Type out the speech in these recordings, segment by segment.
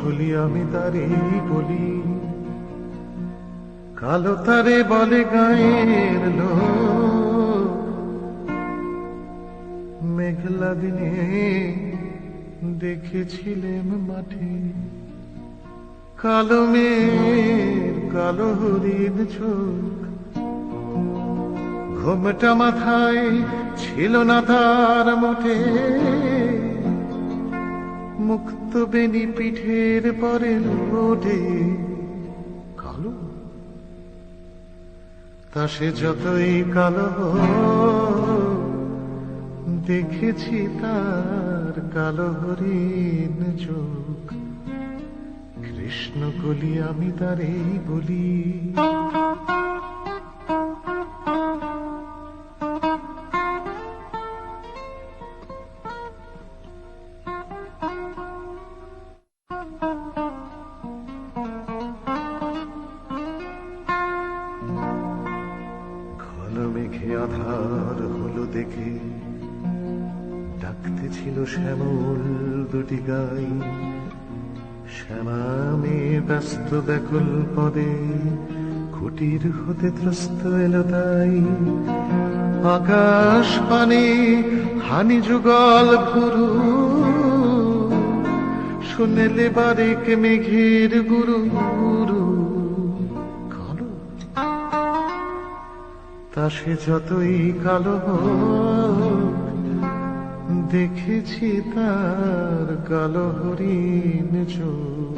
কলি আমি তারেই বলি, কালো তারে বলে গায়ের লোক। মেঘলা দিনে দেখেছিলেম মাঠে, কালো মেঘ কালো হরিণ চোখ। ঘোমটা মাথায় ছিল না তার মোটে, মুক্ত বেনি পিঠের পরে লোটে। কালো তা সে যতই কালো হোক, দেখেছি তার কালো হরিণ চোখ। কৃষ্ণ কলি আমি তারেই বলি। ঘন মেঘে আধার হলো দেখে, ডাকতে ছিল শ্যামল দুটি গাই। শ্যামামে ব্যস্ত ব্যাকুল পদে, কুটির হতে ত্রস্ত এলো তাই। আকাশ পানে হানি যুগল ভুরু, শুনেলে বারেক মেঘের গুরু গুরু। কালো তা সে যতই কালো হোক, দেখেছি তার কালো হরিণ চোখ।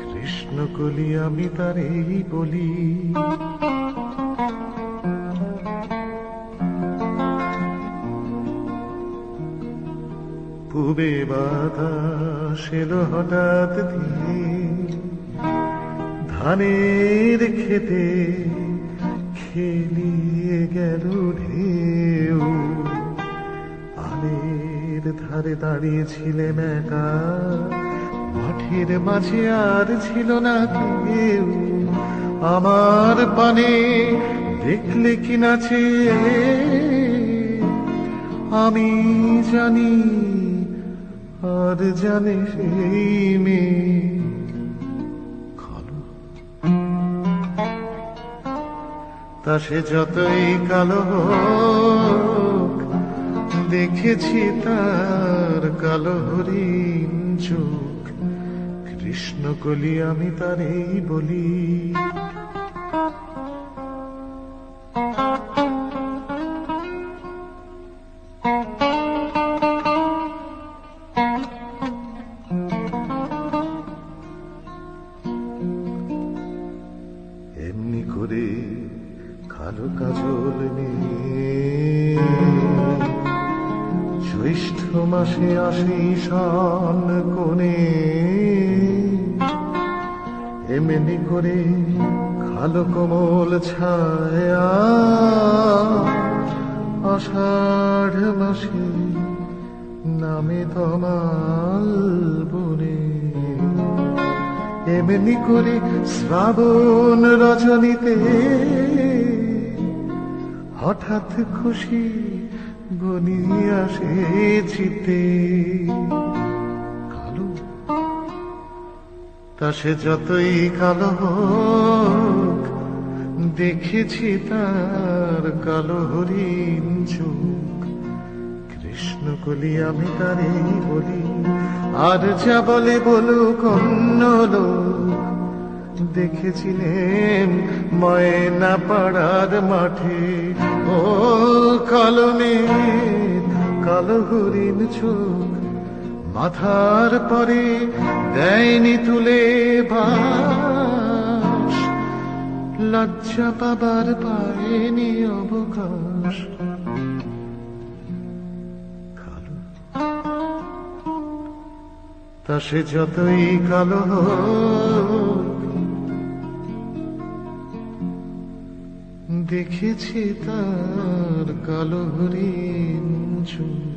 কৃষ্ণ কলি আমি তারেই বলি। পূবে বাতাস এলো হঠাৎ দিয়ে, ধানের খেতে খেলিয়ে গেল ঢেউ। আলের ধারে দাঁড়িয়েছিলেন একা, মাঠের মাঝে আর ছিল না কেউ। আমার পানে দেখলে কি নাচে, আমি জানি আর জানে সেই মেয়ে। কালো তা সে যতই কালো হোক, দেখেছি তার কালো হরিণ চোখ। কৃষ্ণ কলি আমি তারেই বলি। এমনি করে কালো কাজল নিয়ে, জ্যৈষ্ঠ মাসে আসে ঈশান কোণে। এমনি করে কালো কোমল ছায়া, আষাঢ় মাসে নামে তমাল বনে। এমনি করে শ্রাবণ রজনীতে, হঠাৎ খুশি বনি আসে চিতে। কালো তা সে যতই কালো হোক, দেখেছি তার কালো হরিণ চোখ। কৃষ্ণ কলি আমি তারেই বলি। আর যা বলে বলুক অন্য লোক, দেখেছিলেন ময়না পাড়ার মাঠে। ও কালো মেঘ কালো হরিণ চোখ, মাথার পরে দেয়নি তুলে বাস। লজ্জা পাবার পায়নি অবকাশ। কালো তা সে যতই কালো হোক, দেখেছি তার কালো হরিণ চোখ।